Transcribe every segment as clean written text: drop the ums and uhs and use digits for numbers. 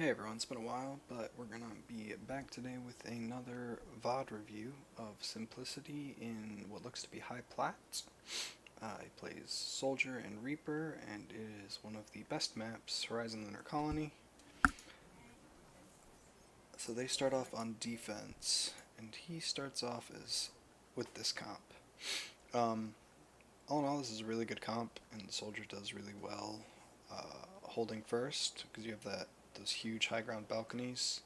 Hey everyone, it's been a while, but we're gonna be back today with another VOD review of Simplicity in what looks to be high Plat. He plays Soldier and Reaper, and it is one of the best maps, Horizon Lunar Colony. So they start off on defense, and he starts off as with this comp. Um, all in all, this is a really good comp, and the Soldier does really well holding first, because you have those huge high ground balconies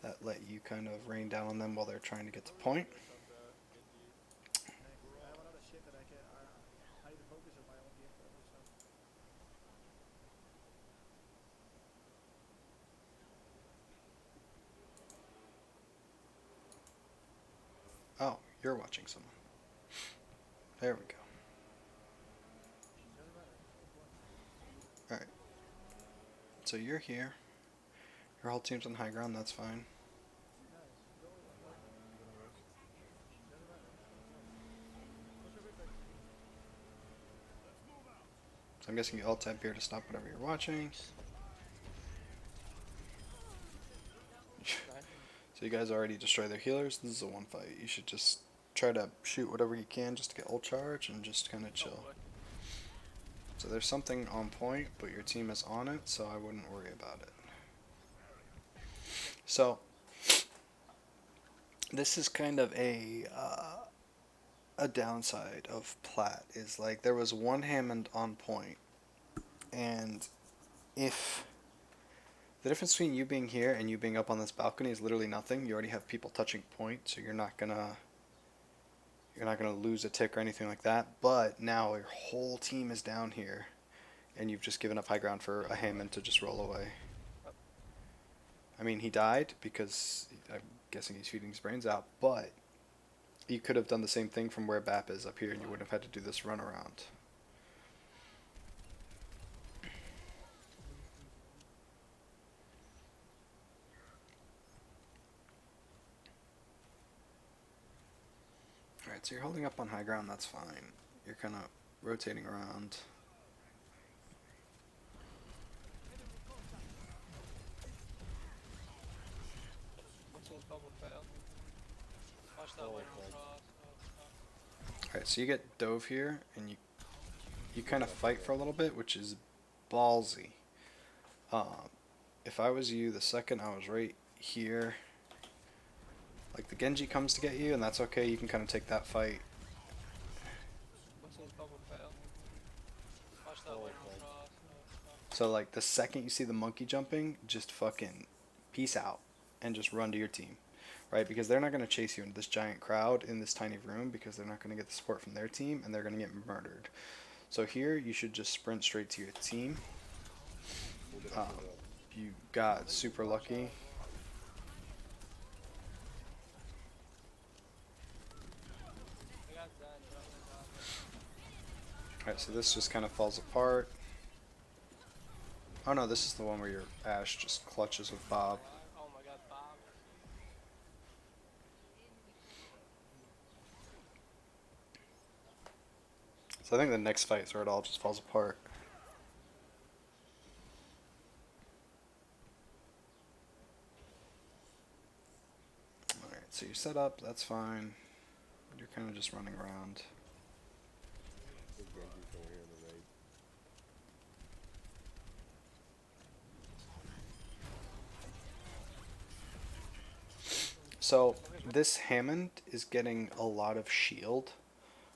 that let you kind of rain down on them while they're trying to get to point. Oh, you're watching someone. There we go. Alright, so you're here. Your whole team's on high ground, that's fine. So I'm guessing you alt tab here to stop whatever you're watching. So you guys already destroy their healers. This is a one fight. You should just try to shoot whatever you can just to get ult charge and just kind of chill. So there's something on point, but your team is on it, so I wouldn't worry about it. So this is kind of a downside of Plat is like there was one Hammond on point, and if the difference between you being here and you being up on this balcony is literally nothing. You already have people touching point, so you're not gonna lose a tick or anything like that. But now your whole team is down here, and you've just given up high ground for a Hammond to just roll away. I mean, he died because I'm guessing he's feeding his brains out, but you could have done the same thing from where BAP is up here, and you wouldn't have had to do this run around. Alright, so you're holding up on high ground, that's fine. You're kind of rotating around. Alright, so you get dove here, and you kind of fight for a little bit, which is ballsy. If I was you, the second I was right here, like the Genji comes to get you, and that's okay, you can kind of take that fight. So like the second you see the monkey jumping, just fucking peace out and just run to your team, right? Because they're not going to chase you into this giant crowd in this tiny room because they're not going to get the support from their team and they're going to get murdered. So here you should just sprint straight to your team. You got super lucky. Alright, so this just kind of falls apart. Oh no, this is the one where your Ash just clutches with Bob. So I think the next fight is where it all just falls apart. Alright, so you're set up, that's fine. You're kind of just running around. So this Hammond is getting a lot of shield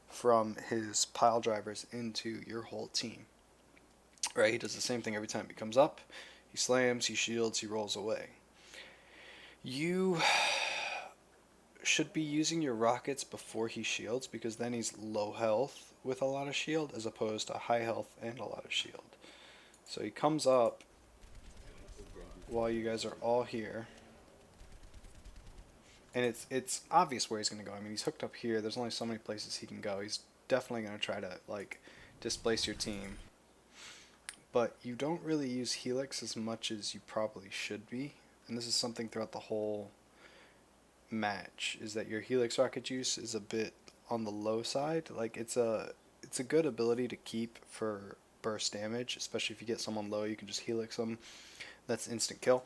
from his pile drivers into your whole team. Right? He does the same thing every time he comes up. He slams, he shields, he rolls away. You should be using your rockets before he shields because then he's low health with a lot of shield as opposed to high health and a lot of shield. So he comes up while you guys are all here. And it's obvious where he's going to go. I mean, he's hooked up here. There's only so many places he can go. He's definitely going to try to, like, displace your team. But you don't really use Helix as much as you probably should be. And this is something throughout the whole match, is that your Helix rocket use is a bit on the low side. Like, it's a good ability to keep for burst damage, especially if you get someone low, you can just Helix them. That's instant kill.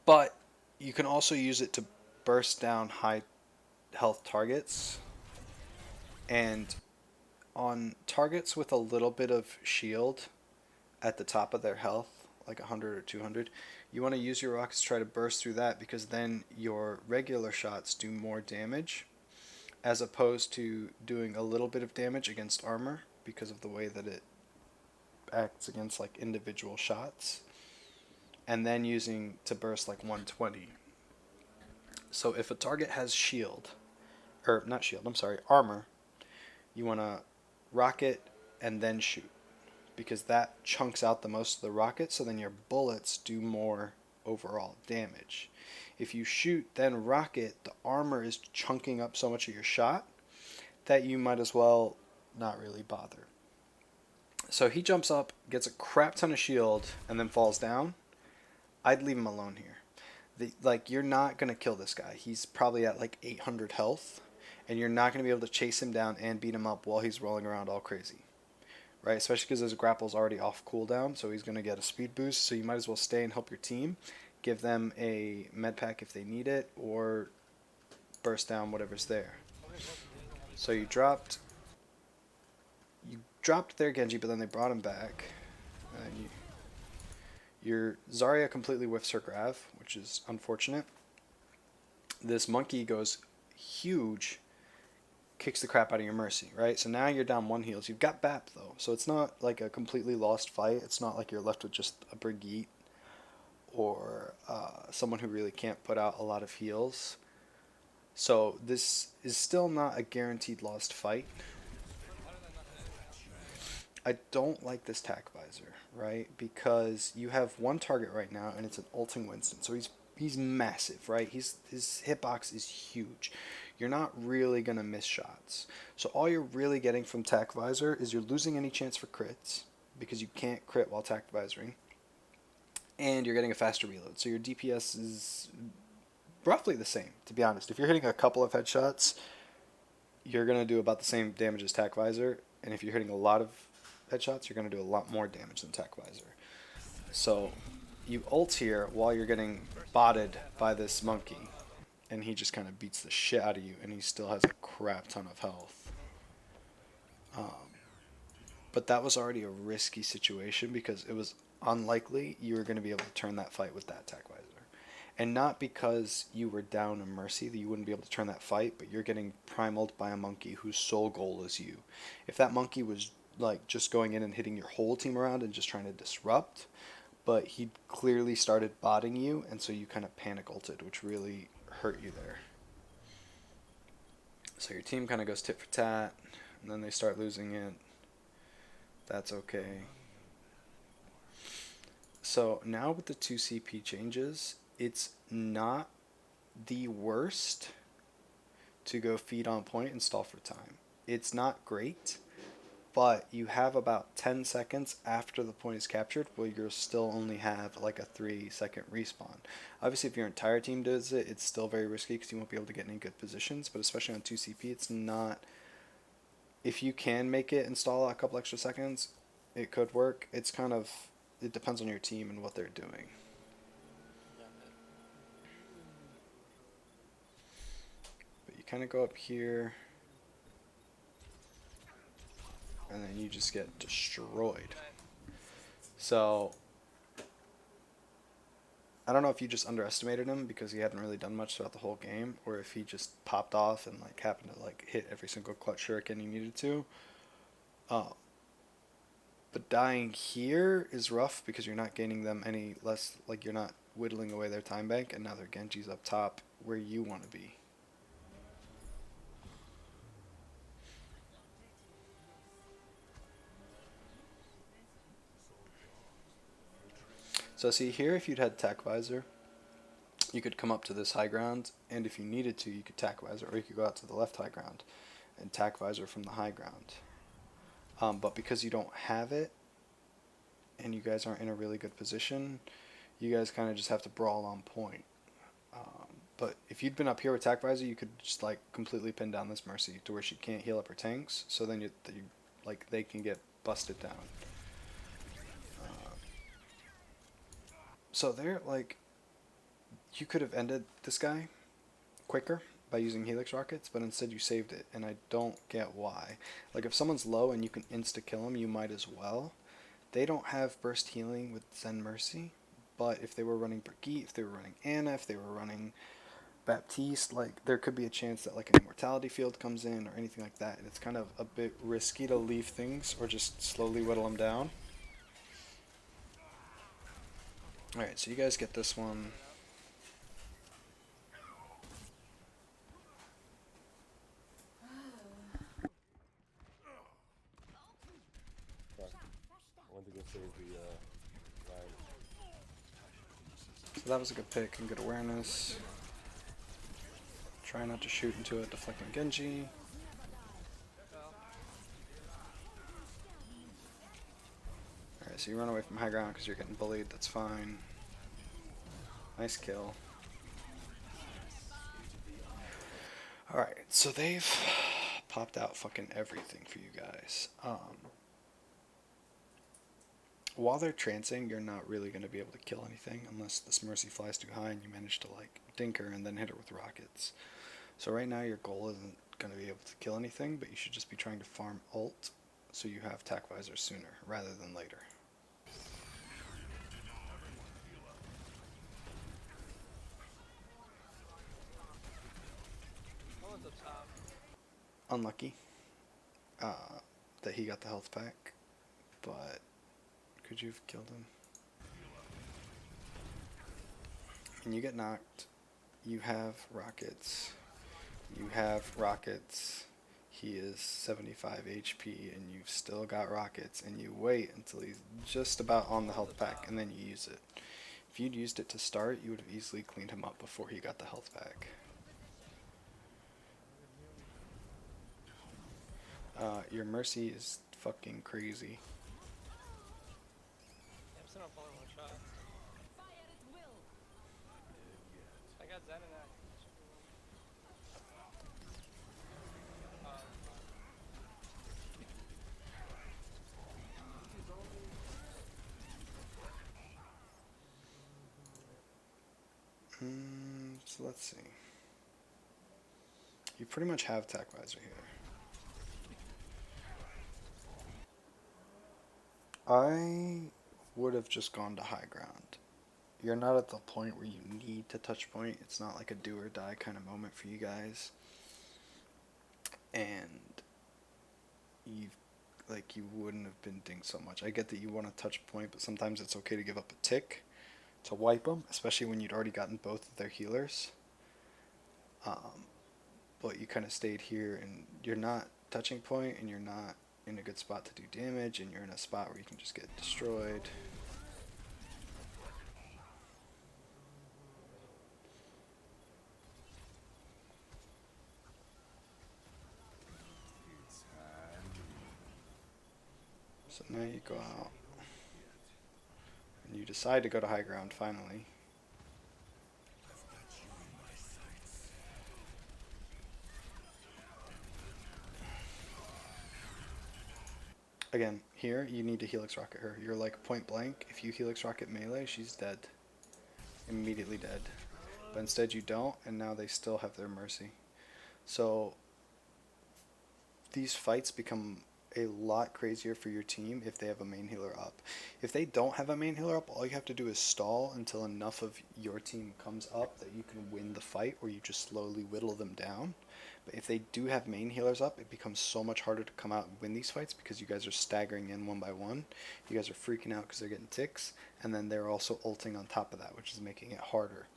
But you can also use it to burst down high health targets. And on targets with a little bit of shield at the top of their health, like 100 or 200, you want to use your rockets to try to burst through that, because then your regular shots do more damage as opposed to doing a little bit of damage against armor because of the way that it acts against like individual shots, and then using to burst like 120. So if a target has shield, or not shield, I'm sorry, armor, you want to rocket and then shoot, because that chunks out the most of the rocket, so then your bullets do more overall damage. If you shoot then rocket, the armor is chunking up so much of your shot that you might as well not really bother. So he jumps up, gets a crap ton of shield, and then falls down. I'd leave him alone here. You're not going to kill this guy. He's probably at like 800 health, and you're not going to be able to chase him down and beat him up while he's rolling around all crazy. Right? Especially because his grapple's already off cooldown, so he's going to get a speed boost, so you might as well stay and help your team. Give them a med pack if they need it, or burst down whatever's there. So you dropped their Genji, but then they brought him back. And your Zarya completely whiffs her grav, which is unfortunate. This monkey goes huge, kicks the crap out of your Mercy, right? So now you're down 1 heals. You've got BAP though, so it's not like a completely lost fight. It's not like you're left with just a Brigitte or someone who really can't put out a lot of heals. So this is still not a guaranteed lost fight. I don't like this tack visor, right? Because you have one target right now, and it's an ulting Winston. So he's massive, right? His hitbox is huge. You're not really gonna miss shots. So all you're really getting from tack visor is you're losing any chance for crits, because you can't crit while tack visoring, and you're getting a faster reload. So your DPS is roughly the same, to be honest. If you're hitting a couple of headshots, you're gonna do about the same damage as tack visor, and if you're hitting a lot of headshots, you're going to do a lot more damage than tack visor. So you ult here while you're getting botted by this monkey, and he just kind of beats the shit out of you, and he still has a crap ton of health. But that was already a risky situation, because it was unlikely you were going to be able to turn that fight with that tack visor. And not because you were down a Mercy that you wouldn't be able to turn that fight, but you're getting primaled by a monkey whose sole goal is you. If that monkey was like just going in and hitting your whole team around and just trying to disrupt, but he clearly started botting you, and so you kind of panic ulted, which really hurt you there. So your team kind of goes tit for tat, and then they start losing it. That's okay. So now with the 2 CP changes, it's not the worst to go feed on point and stall for time. It's not great, but you have about 10 seconds after the point is captured where you'll still only have like a 3-second respawn. Obviously, if your entire team does it, it's still very risky because you won't be able to get any good positions, but especially on 2 CP, it's not... If you can make it install a couple extra seconds, it could work. It's kind of... It depends on your team and what they're doing. But you kind of go up here, and then you just get destroyed. So I don't know if you just underestimated him because he hadn't really done much throughout the whole game, or if he just popped off and like happened to like hit every single clutch shuriken he needed to. But dying here is rough because you're not gaining them any less, like you're not whittling away their time bank, and now their Genji's up top where you want to be. So see here, if you'd had tack visor, you could come up to this high ground, and if you needed to, you could tack visor, or you could go out to the left high ground and tack visor from the high ground. But because you don't have it, and you guys aren't in a really good position, you guys kind of just have to brawl on point. But if you'd been up here with tack visor, you could just like completely pin down this Mercy to where she can't heal up her tanks, so then they can get busted down. So they're like, you could have ended this guy quicker by using Helix rockets, but instead you saved it, and I don't get why. Like, if someone's low and you can insta-kill them, you might as well. They don't have burst healing with Zen Mercy, but if they were running Brigitte, if they were running Anna, if they were running Baptiste, like, there could be a chance that, like, an immortality field comes in or anything like that, and it's kind of a bit risky to leave things or just slowly whittle them down. Alright, so you guys get this one. I went to go save the line. So that was a good pick and good awareness. Try not to shoot into it, deflecting Genji. Alright, so you run away from high ground because you're getting bullied, that's fine. Nice kill. Alright, so they've popped out fucking everything for you guys. While they're trancing, you're not really going to be able to kill anything unless this Mercy flies too high and you manage to, like, dink her and then hit her with rockets. So right now your goal isn't going to be able to kill anything, but you should just be trying to farm ult so you have tac visor sooner rather than later. Unlucky that he got the health pack, but could you have killed him? When you get knocked, you have rockets. You have rockets. He is 75 HP and you've still got rockets, and you wait until he's just about on the health pack and then you use it. If you'd used it to start, you would have easily cleaned him up before he got the health pack. Your Mercy is fucking crazy. I got Zen in that. So let's see. You pretty much have tac visor here. I would have just gone to high ground. You're not at the point where you need to touch point. It's not like a do or die kind of moment for you guys. And you wouldn't have been dinged so much. I get that you want to touch point, but sometimes it's okay to give up a tick to wipe them, especially when you'd already gotten both of their healers. But you kind of stayed here, and you're not touching point, and you're not in a good spot to do damage, and you're in a spot where you can just get destroyed. So now you go out, and you decide to go to high ground finally. Again, here you need to Helix Rocket her. You're like point blank. If you Helix Rocket melee, she's dead. Immediately dead. But instead you don't, and now they still have their Mercy. So these fights become a lot crazier for your team if they have a main healer up. If they don't have a main healer up, all you have to do is stall until enough of your team comes up that you can win the fight, or you just slowly whittle them down. But if they do have main healers up, it becomes so much harder to come out and win these fights because you guys are staggering in one by one. You guys are freaking out because they're getting ticks, and then they're also ulting on top of that, which is making it harder.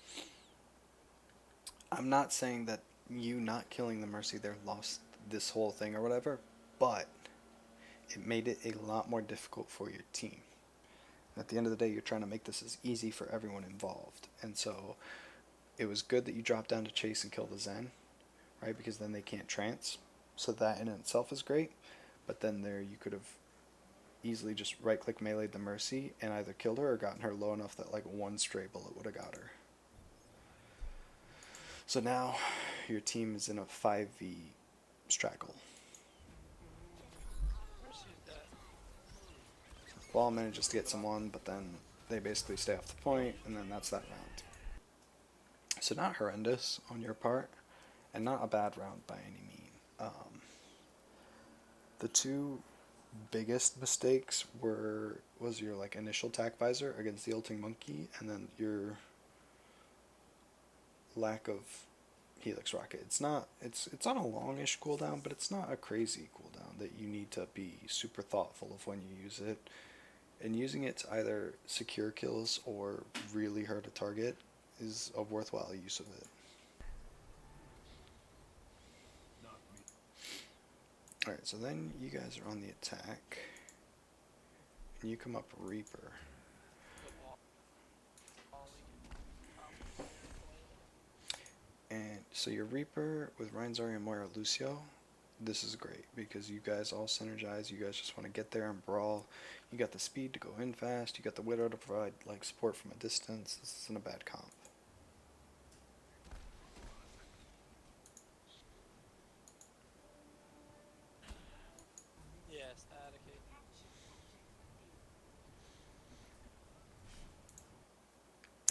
I'm not saying that you not killing the Mercy there lost this whole thing or whatever, but it made it a lot more difficult for your team. And at the end of the day, you're trying to make this as easy for everyone involved. And so it was good that you dropped down to chase and kill the Zen, right? Because then they can't trance. So that in itself is great. But then there you could have easily just right-click meleeed the Mercy and either killed her or gotten her low enough that like one stray bullet would have got her. So now your team is in a 5v straggle. Ball manages to get someone, but then they basically stay off the point, and then that's that round. So not horrendous on your part, and not a bad round by any mean. The two biggest mistakes was your like initial tack visor against the ulting monkey, and then your lack of helix rocket. It's on a longish cooldown, but it's not a crazy cooldown that you need to be super thoughtful of when you use it. And using it to either secure kills or really hurt a target is a worthwhile use of it. Alright, so then you guys are on the attack. And you come up Reaper. And so your Reaper with Reinzari and Moira Lucio, this is great because you guys all synergize. You guys just want to get there and brawl. You got the speed to go in fast. You got the Widow to provide like support from a distance. This isn't a bad comp. Yeah, static.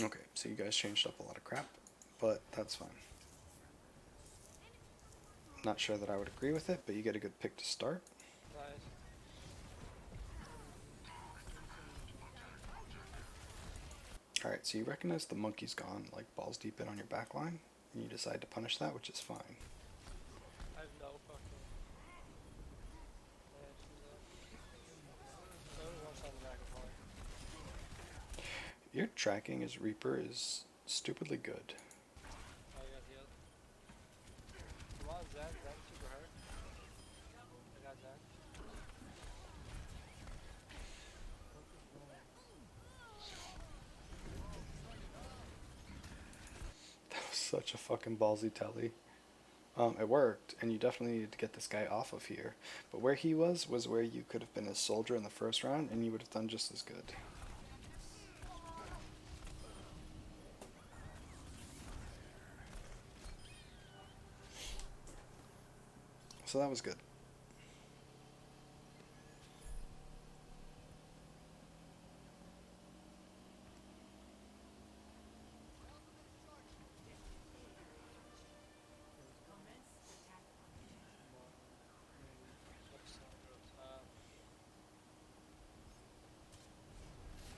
Okay, so you guys changed up a lot of crap, but that's fine. Not sure that I would agree with it, but you get a good pick to start. Nice. Alright, so you recognize the monkey's gone like balls deep in on your back line, and you decide to punish that, which is fine. I have no fucking answer to that. Only one side of the back of line. Your tracking as Reaper is stupidly good. Oh, I got healed. Come on, Zen. Zen's super hurt. I got Zen. That was such a fucking ballsy telly. It worked, and you definitely needed to get this guy off of here. But where he was where you could have been a soldier in the first round, and you would have done just as good. So that was good.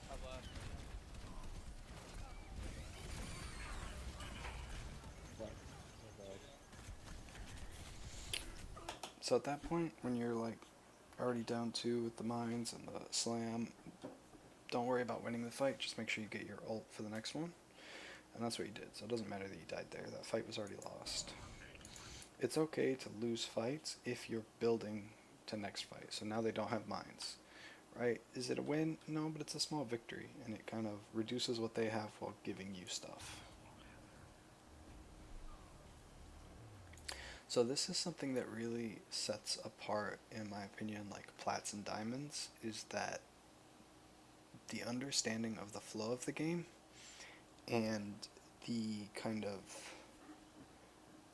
Top left. Not bad. So at that point, when you're like already down 2 with the mines and the slam, don't worry about winning the fight. Just make sure you get your ult for the next one. And that's what you did. So it doesn't matter that you died there. That fight was already lost. It's okay to lose fights if you're building to next fight. So now they don't have mines. Right? Is it a win? No, but it's a small victory. And it kind of reduces what they have while giving you stuff. So this is something that really sets apart, in my opinion, like Plats and Diamonds, is that the understanding of the flow of the game and the kind of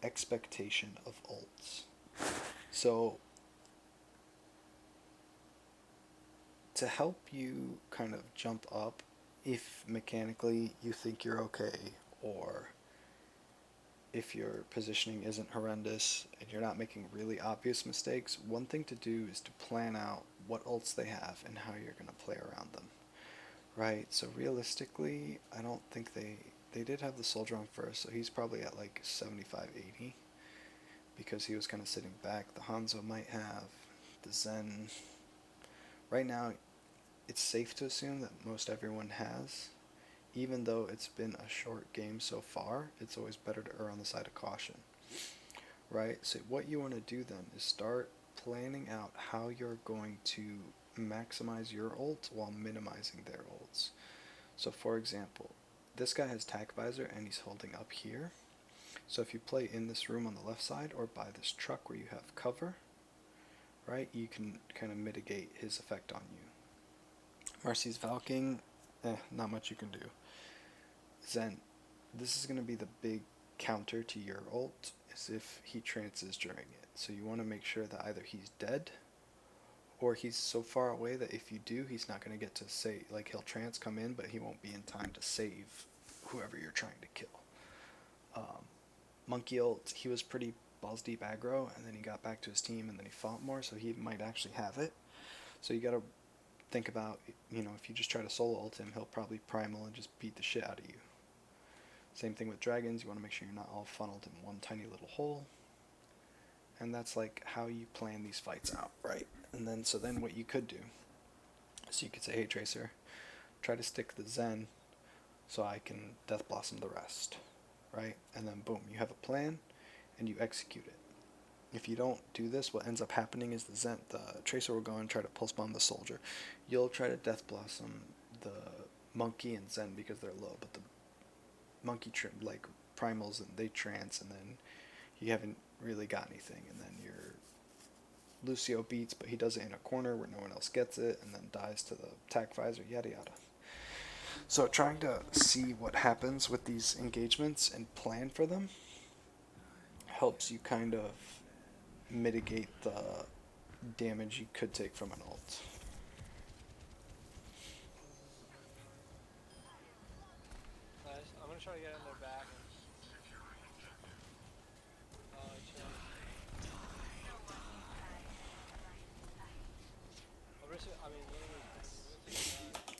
expectation of ults. So to help you kind of jump up if mechanically you think you're okay, or if your positioning isn't horrendous and you're not making really obvious mistakes, one thing to do is to plan out what ults they have and how you're going to play around them. Right? So realistically, I don't think they did have the soldier on first, so he's probably at like 75, 80 because he was kind of sitting back. The Hanzo might have the Zen. Right now, it's safe to assume that most everyone has. Even though it's been a short game so far, it's always better to err on the side of caution. Right? So what you want to do then is start planning out how you're going to maximize your ult while minimizing their ults. So for example, this guy has tack visor and he's holding up here. So if you play in this room on the left side or by this truck where you have cover, right, you can kind of mitigate his effect on you. Marcy's Valking, not much you can do. Zen, this is going to be the big counter to your ult, is if he trances during it. So you want to make sure that either he's dead or he's so far away that if you do, he's not going to get to save. Like, he'll trance come in, but he won't be in time to save whoever you're trying to kill. Monkey ult, he was pretty balls deep aggro, and then he got back to his team, and then he fought more, so he might actually have it. So you got to think about, if you just try to solo ult him, he'll probably primal and just beat the shit out of you. Same thing with dragons, you want to make sure you're not all funneled in one tiny little hole. And that's like how you plan these fights out, right? And then, so then what you could do, so you could say, hey Tracer, try to stick the Zen so I can Death Blossom the rest, right? And then boom, you have a plan and you execute it. If you don't do this, what ends up happening is the Tracer will go and try to pulse bomb the soldier. You'll try to Death Blossom the monkey and Zen because they're low, but the monkey like primals and they trance, and then you haven't really got anything, and then your Lucio beats, but he does it in a corner where no one else gets it, and then dies to the attack visor, yada yada. So trying to see what happens with these engagements and plan for them helps you kind of mitigate the damage you could take from an ult. Nice. I'm gonna try to get in their back. Chill.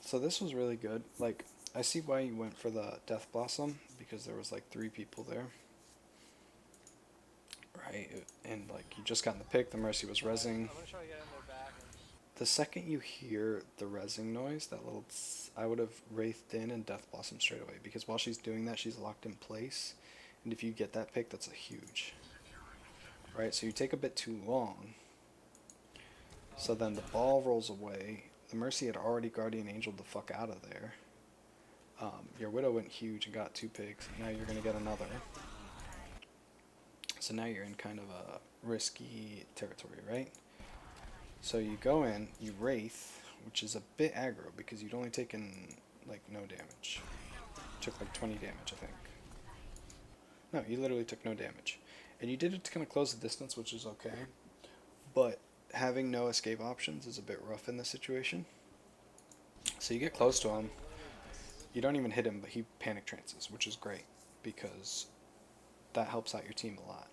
So this was really good. Like, I see why you went for the Death Blossom, because there was like 3 people there. Right? And like, you just got in the pick, the Mercy was rezzing. I'm gonna try to get in their back. The second you hear the rezzing noise, that little I would have wraithed in and Death Blossom straight away, because while she's doing that, she's locked in place. And if you get that pick, that's a huge. Right? So you take a bit too long. So then the ball rolls away. The Mercy had already Guardian Angeled the fuck out of there. Your Widow went huge and got 2 picks. Now you're going to get another. So now you're in kind of a risky territory, right? So you go in, you Wraith, which is a bit aggro because you'd only taken like no damage. Took like 20 damage, I think. No, you literally took no damage. And you did it to kind of close the distance, which is okay. But having no escape options is a bit rough in this situation. So you get close to him. You don't even hit him, but he panic trances, which is great because that helps out your team a lot.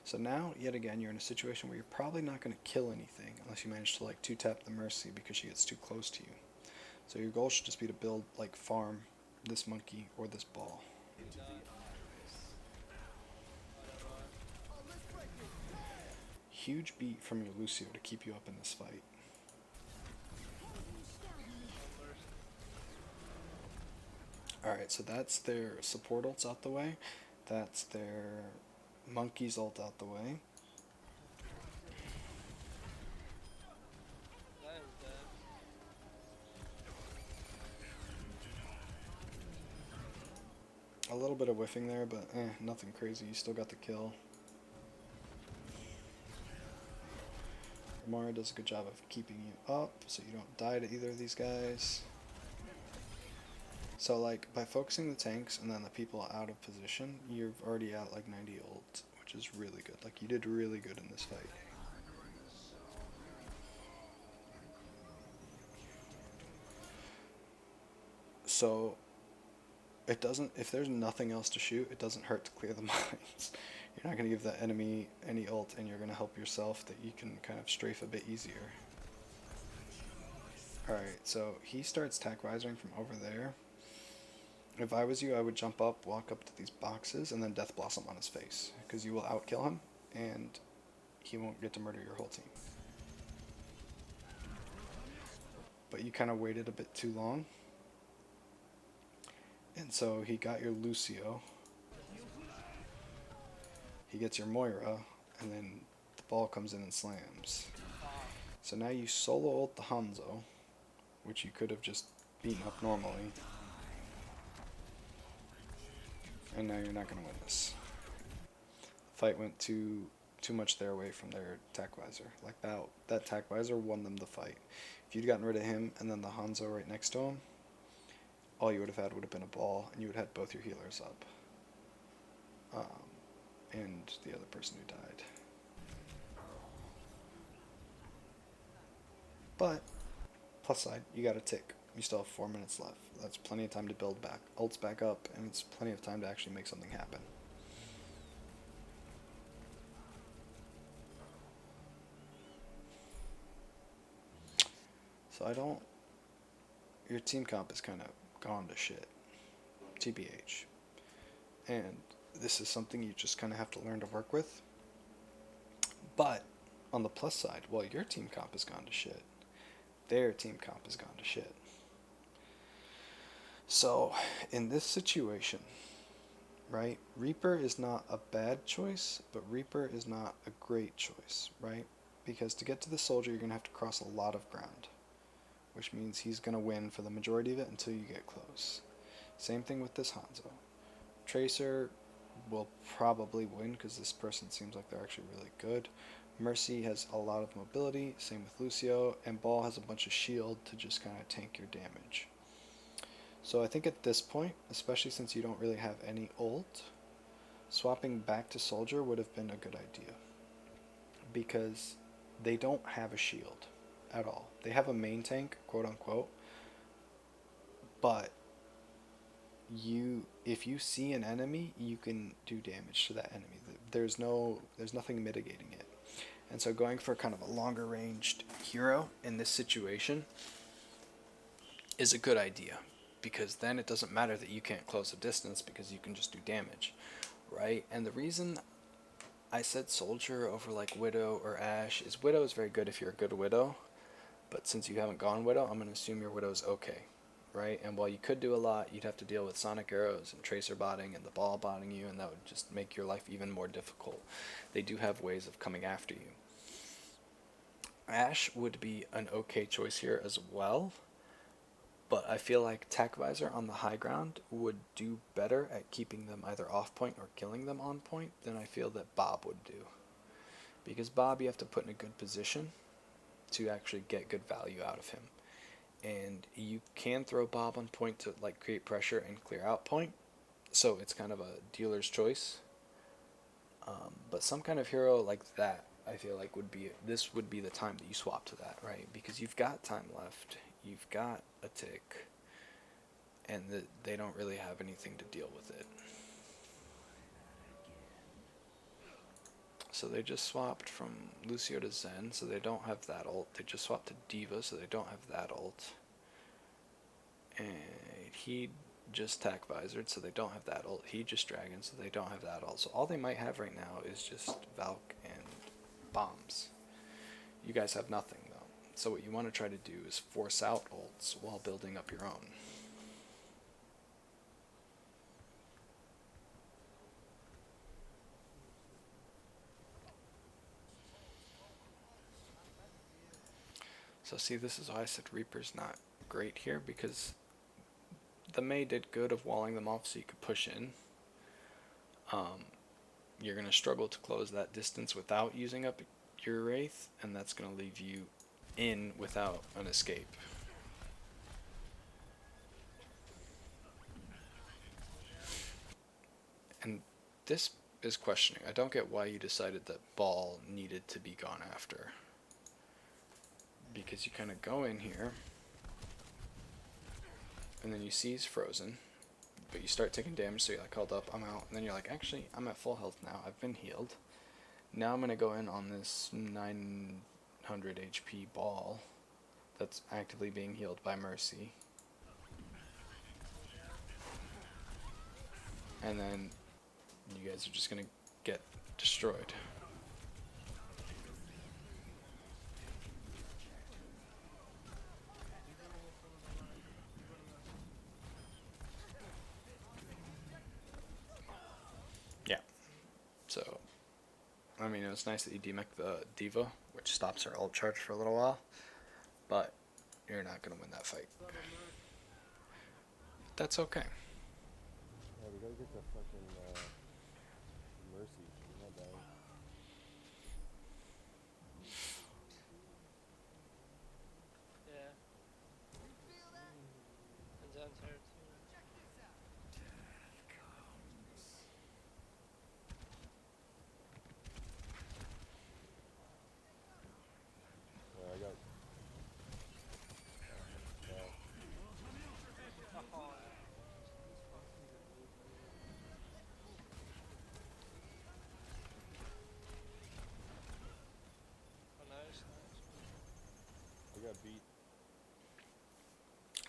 So now, yet again, you're in a situation where you're probably not going to kill anything unless you manage to like 2-tap the Mercy because she gets too close to you. So your goal should just be to build, like, farm this monkey or this ball. Huge beat from your Lucio to keep you up in this fight. Alright, so that's their support ults out the way. That's their monkey's ult out the way. A little bit of whiffing there, but nothing crazy. You still got the kill. Ramara does a good job of keeping you up so you don't die to either of these guys. So like, by focusing the tanks and then the people out of position, you're already at like 90 ult, which is really good. Like, you did really good in this fight. So it doesn't, if there's nothing else to shoot, it doesn't hurt to clear the mines. You're not going to give the enemy any ult, and you're going to help yourself that you can kind of strafe a bit easier. Alright, so he starts tack visoring from over there. If I was you, I would jump up, walk up to these boxes, and then Death Blossom on his face, because you will outkill him, and he won't get to murder your whole team. But you kind of waited a bit too long. And so he got your Lucio. He gets your Moira, and then the ball comes in and slams. So now you solo ult the Hanzo, which you could have just beaten up normally. And now you're not going to win this. The fight went too much their way from their attack visor. Like, that attack visor won them the fight. If you'd gotten rid of him and then the Hanzo right next to him, all you would have had would have been a ball, and you would have had both your healers up. And the other person who died. But plus side, you got a tick. You still have 4 minutes left. That's plenty of time to build back, ults back up, and it's plenty of time to actually make something happen. So I don't. Your team comp is kind of gone to shit. TBH. And this is something you just kind of have to learn to work with. But on the plus side, while your team comp has gone to shit, their team comp has gone to shit. So in this situation, right, Reaper is not a bad choice, but Reaper is not a great choice, right? Because to get to the soldier, you're going to have to cross a lot of ground, which means he's going to win for the majority of it until you get close. Same thing with this Hanzo. Tracer will probably win because this person seems like they're actually really good. Mercy has a lot of mobility, same with Lucio, and Ball has a bunch of shield to just kind of tank your damage. So I think at this point, especially since you don't really have any ult, swapping back to Soldier would have been a good idea. Because they don't have a shield at all. They have a main tank, quote unquote, but if you see an enemy, you can do damage to that enemy. There's nothing mitigating it. And so going for kind of a longer ranged hero in this situation is a good idea, because then it doesn't matter that you can't close the distance because you can just do damage, right? And the reason I said Soldier over like Widow or Ashe is Widow is very good if you're a good Widow, but since you haven't gone Widow, I'm going to assume your Widow's okay, right? And while you could do a lot, you'd have to deal with Sonic Arrows and Tracer botting and the Ball botting you, and that would just make your life even more difficult. They do have ways of coming after you. Ashe would be an okay choice here as well, but I feel like Tac Visor on the high ground would do better at keeping them either off point or killing them on point than I feel that Bob would do. Because Bob, you have to put in a good position to actually get good value out of him. And you can throw Bob on point to like create pressure and clear out point, so it's kind of a dealer's choice. But some kind of hero like that, I feel like would be the time that you swap to that, right? Because you've got time left, you've got a tick, and they don't really have anything to deal with it. So they just swapped from Lucio to Zen, so they don't have that ult. They just swapped to Diva, so they don't have that ult. And he just Tac Visored, so they don't have that ult. He just Dragon, so they don't have that ult. So all they might have right now is just Valk and bombs. You guys have nothing, though. So what you want to try to do is force out ults while building up your own. So see, this is why I said Reaper's not great here, because the Mei did good of walling them off so you could push in. You're going to struggle to close that distance without using up your Wraith, and that's going to leave you in without an escape. And this is questioning. I don't get why you decided that Ball needed to be gone after. Because you kind of go in here, and then you see he's frozen, but you start taking damage, so you're like, hold up, I'm out. And then you're like, actually, I'm at full health now. I've been healed. Now I'm going to go in on this 900 HP Ball that's actively being healed by Mercy. And then you guys are just going to get destroyed. Yeah. So, I mean, it was nice that you demech the Diva, which stops her ult charge for a little while, but you're not going to win that fight. That's okay. Yeah, we gotta get the fucking Mercy. She's not dying. Yeah. And Zen's here too. I got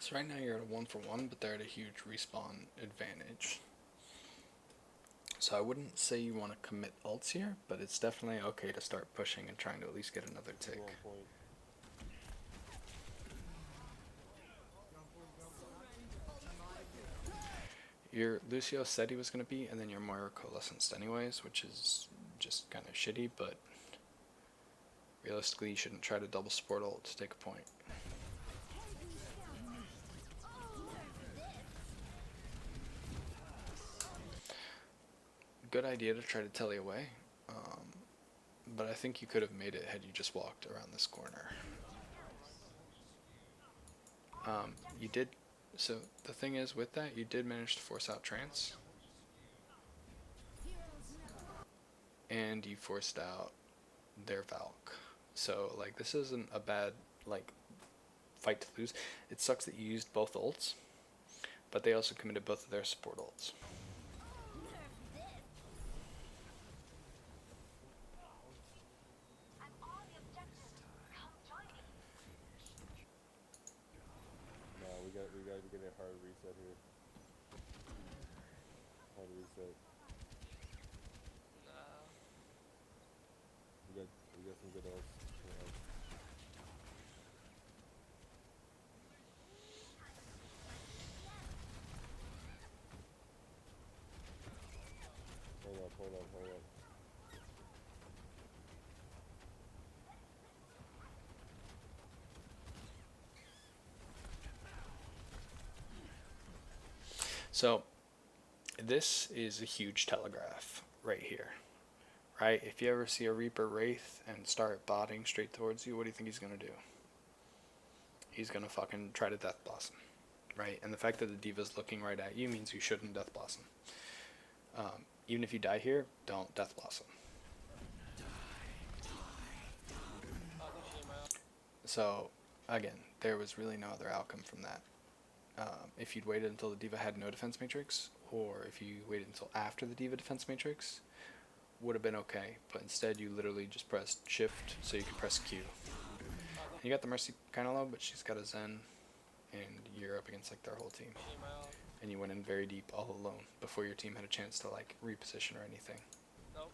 So right now you're at a 1-for-1, but they're at a huge respawn advantage. So I wouldn't say you want to commit ults here, but it's definitely okay to start pushing and trying to at least get another tick. Still on point. Your Lucio said he was going to be, and then your Moira coalesced anyways, which is just kind of shitty, but realistically you shouldn't try to double support ult to take a point. Good idea to try to telly away, but I think you could have made it had you just walked around this corner. You did, so the thing is with that, you did manage to force out Trance, and you forced out their Valk. So like this isn't a bad like fight to lose. It sucks that you used both ults, but they also committed both of their support ults. No, we got to get a hard reset here. Hard reset. Nah. We got some good ults. Hold up. So this is a huge telegraph right here, right? If you ever see a Reaper Wraith and start botting straight towards you, what do you think he's gonna do? He's gonna fucking try to Death Blossom, right? And the fact that the Diva's looking right at you means you shouldn't Death Blossom. Even if you die here, don't Death Blossom. So again, there was really no other outcome from that. If you'd waited until the Diva had no defense matrix, or if you waited until after the Diva defense matrix, would have been okay. But instead, you literally just pressed Shift so you could press Q. And you got the Mercy kind of low, but she's got a Zen, and you're up against like their whole team. And you went in very deep all alone before your team had a chance to like reposition or anything. Nope.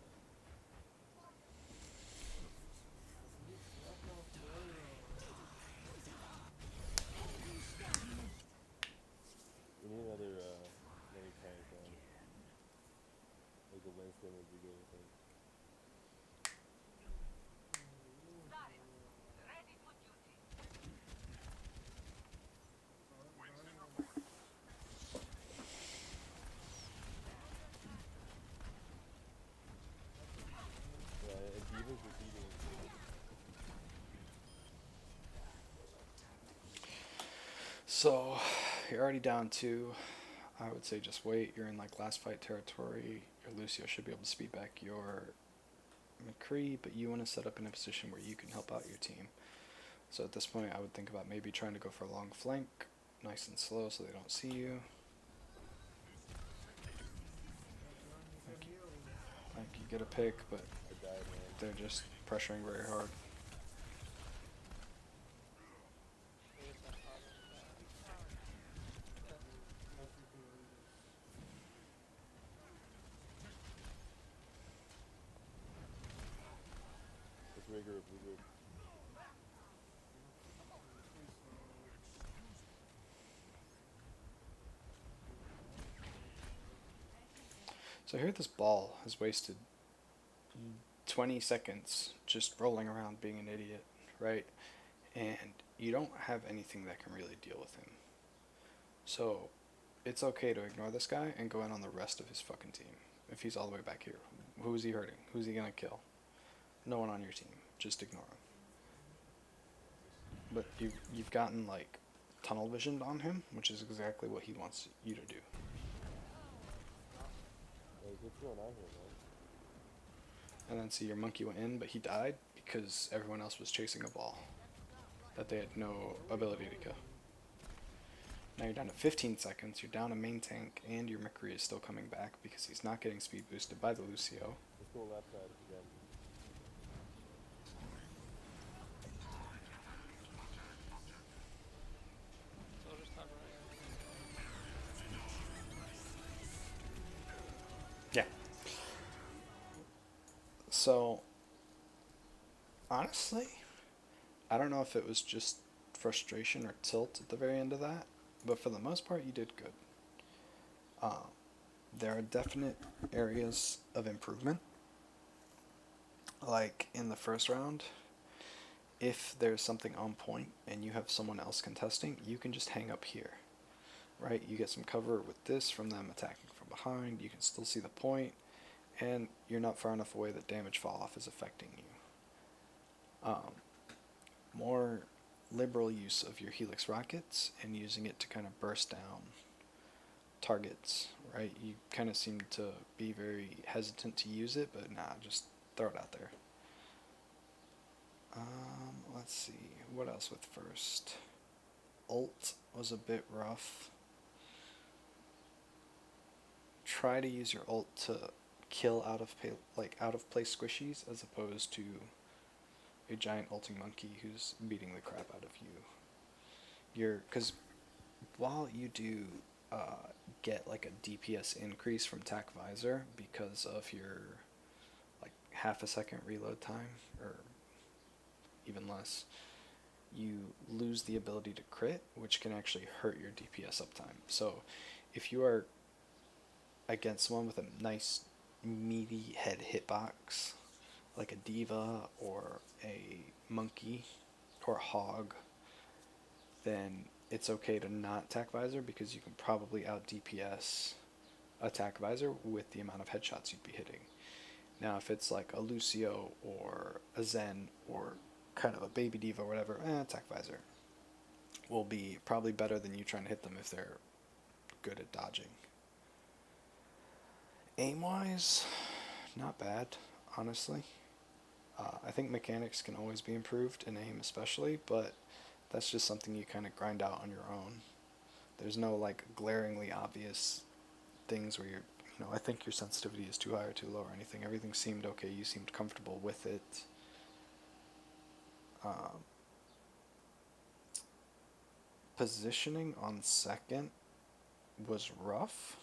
We need another tank on. Like a Winston would be good, I think. Yeah, and Diva's repeating. So you're already down 2. I would say just wait. You're in like last fight territory. Your Lucio should be able to speed back your McCree, but you want to set up in a position where you can help out your team. So at this point, I would think about maybe trying to go for a long flank, nice and slow so they don't see you. Like you get a pick, but I died, man. they're just pressuring very hard. Let's regroup. So here this ball has wasted 20 seconds just rolling around being an idiot, right? And you don't have anything that can really deal with him. So it's okay to ignore this guy and go in on the rest of his fucking team. If he's all the way back here, who is he hurting? Who's he gonna kill? No one on your team. Just ignore him. But you've gotten like tunnel visioned on him, which is exactly what he wants you to do. Like, what's going on here, man? And then see your monkey went in, but he died because everyone else was chasing a ball that they had no ability to kill. Now you're down to 15 seconds, you're down a main tank, and your McCree is still coming back because he's not getting speed boosted by the Lucio. Let's go left side again. So just time So, honestly, I don't know if it was just frustration or tilt at the very end of that, but for the most part, you did good. Uh, there are definite areas of improvement. Like in the first round, if there's something on point and you have someone else contesting, you can just hang up here, right? You get some cover with this from them attacking from behind. You can still see the point, and you're not far enough away that damage fall off is affecting you. More liberal use of your Helix rockets and using it to kind of burst down targets, right? You kind of seem to be very hesitant to use it, but nah, just throw it out there. Let's see, what else with first? Ult was a bit rough. Try to use your ult to kill out of play squishies as opposed to a giant ulting monkey who's beating the crap out of you. Because while you do get like a DPS increase from tac visor because of your like half a second reload time or even less, you lose the ability to crit, which can actually hurt your DPS uptime. So if you are against someone with a nice meaty head hitbox, like a diva or a monkey or a hog, then it's okay to not attack visor because you can probably out DPS attack visor with the amount of headshots you'd be hitting. Now, if it's like a Lucio or a Zen or kind of a baby diva or whatever, attack visor will be probably better than you trying to hit them if they're good at dodging. Aim-wise, not bad, honestly. I think mechanics can always be improved in aim especially, but that's just something you kind of grind out on your own. There's no like glaringly obvious things where I think your sensitivity is too high or too low or anything. Everything seemed okay. You seemed comfortable with it. Positioning on second was rough,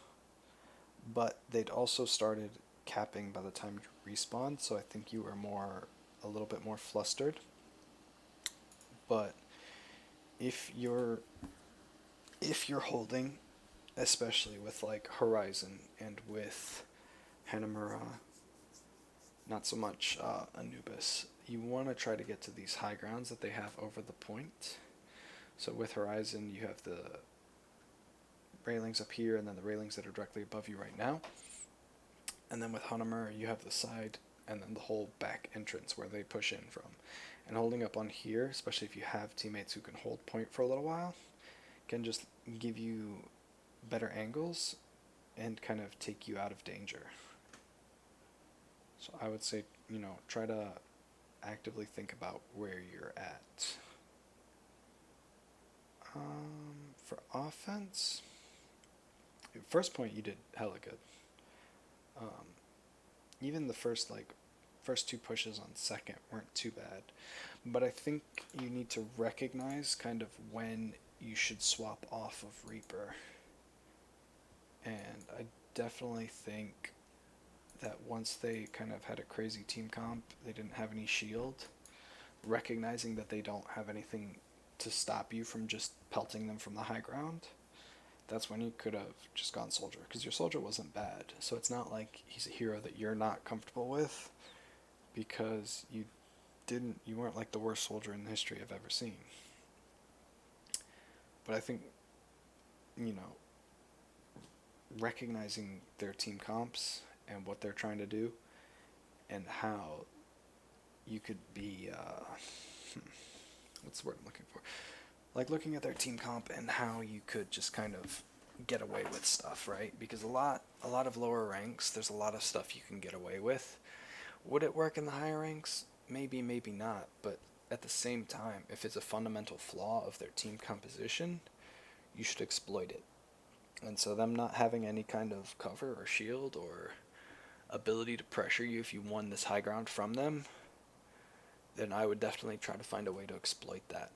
but they'd also started capping by the time you respawned, so I think you were a little bit more flustered. But if you're holding, especially with like Horizon and with Hanamura, not so much Anubis, you want to try to get to these high grounds that they have over the point. So with Horizon, you have the railings up here and then the railings that are directly above you right now. And then with Hanamura, you have the side and then the whole back entrance where they push in from. And holding up on here, especially if you have teammates who can hold point for a little while, can just give you better angles and kind of take you out of danger. So I would say, try to actively think about where you're at. For offense, first point you did hella good. Even the first two pushes on second weren't too bad, but I think you need to recognize kind of when you should swap off of Reaper. And I definitely think that once they kind of had a crazy team comp, they didn't have any shield, recognizing that they don't have anything to stop you from just pelting them from the high ground, that's when you could have just gone soldier, because your soldier wasn't bad. So it's not like he's a hero that you're not comfortable with, because you weren't like the worst soldier in the history I've ever seen. But I think, recognizing their team comps and what they're trying to do and how you could be what's the word I'm looking for, like looking at their team comp and how you could just kind of get away with stuff, right? Because a lot of lower ranks, there's a lot of stuff you can get away with. Would it work in the higher ranks? Maybe, maybe not, but at the same time, if it's a fundamental flaw of their team composition, you should exploit it. And so them not having any kind of cover or shield or ability to pressure you if you won this high ground from them, then I would definitely try to find a way to exploit that.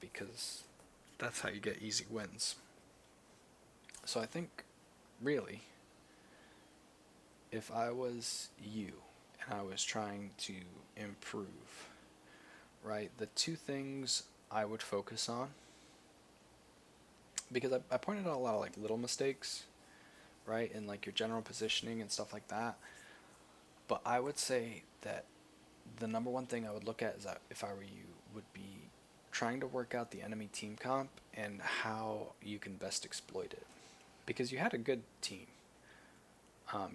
Because that's how you get easy wins. So I think, really, if I was you and I was trying to improve, right, the two things I would focus on, because I pointed out a lot of like little mistakes, right, and like your general positioning and stuff like that. But I would say that the number one thing I would look at is that if I were you would be trying to work out the enemy team comp and how you can best exploit it. Because you had a good team.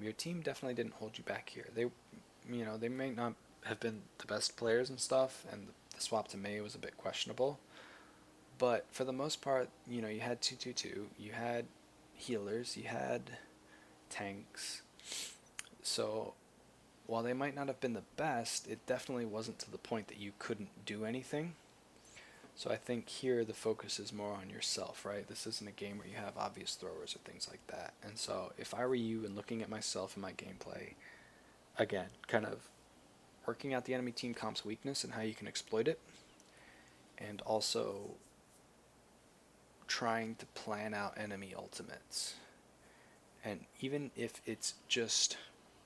Your team definitely didn't hold you back here. They may not have been the best players and stuff, and the swap to May was a bit questionable. But for the most part, you had 2-2-2, you had healers, you had tanks. So while they might not have been the best, it definitely wasn't to the point that you couldn't do anything. So I think here the focus is more on yourself, right? This isn't a game where you have obvious throwers or things like that. And so if I were you and looking at myself and my gameplay, again, kind of working out the enemy team comp's weakness and how you can exploit it, and also trying to plan out enemy ultimates. And even if it's just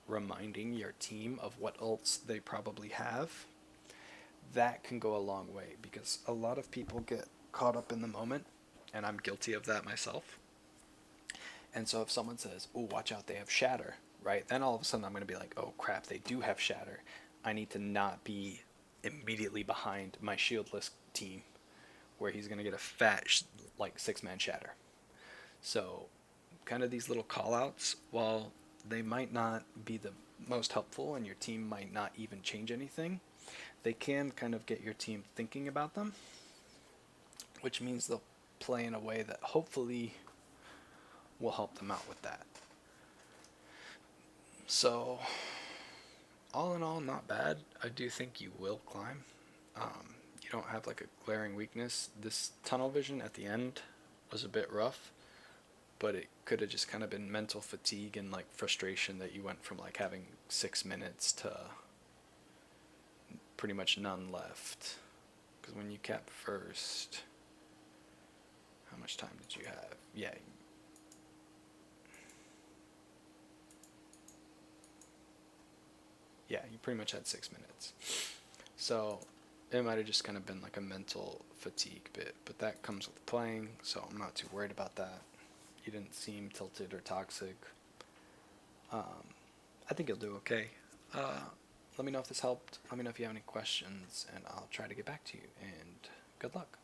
reminding your team of what ults they probably have, that can go a long way, because a lot of people get caught up in the moment, and I'm guilty of that myself. And so if someone says, "Oh, watch out, they have Shatter," right? Then all of a sudden I'm going to be like, "Oh crap, they do have Shatter. I need to not be immediately behind my shieldless team where he's going to get a fat like 6-man Shatter." So kind of these little call outs, while they might not be the most helpful and your team might not even change anything, they can kind of get your team thinking about them, which means they'll play in a way that hopefully will help them out with that. So, all in all, not bad. I do think you will climb. You don't have like a glaring weakness. This tunnel vision at the end was a bit rough, but it could have just kind of been mental fatigue and like frustration that you went from like having 6 minutes to pretty much none left. Because when you capped first, how much time did you have? Yeah, you pretty much had 6 minutes. So it might have just kind of been like a mental fatigue bit, but that comes with playing, so I'm not too worried about that. You didn't seem tilted or toxic. I think you'll do okay. Let me know if this helped. Let me know if you have any questions, and I'll try to get back to you. And good luck.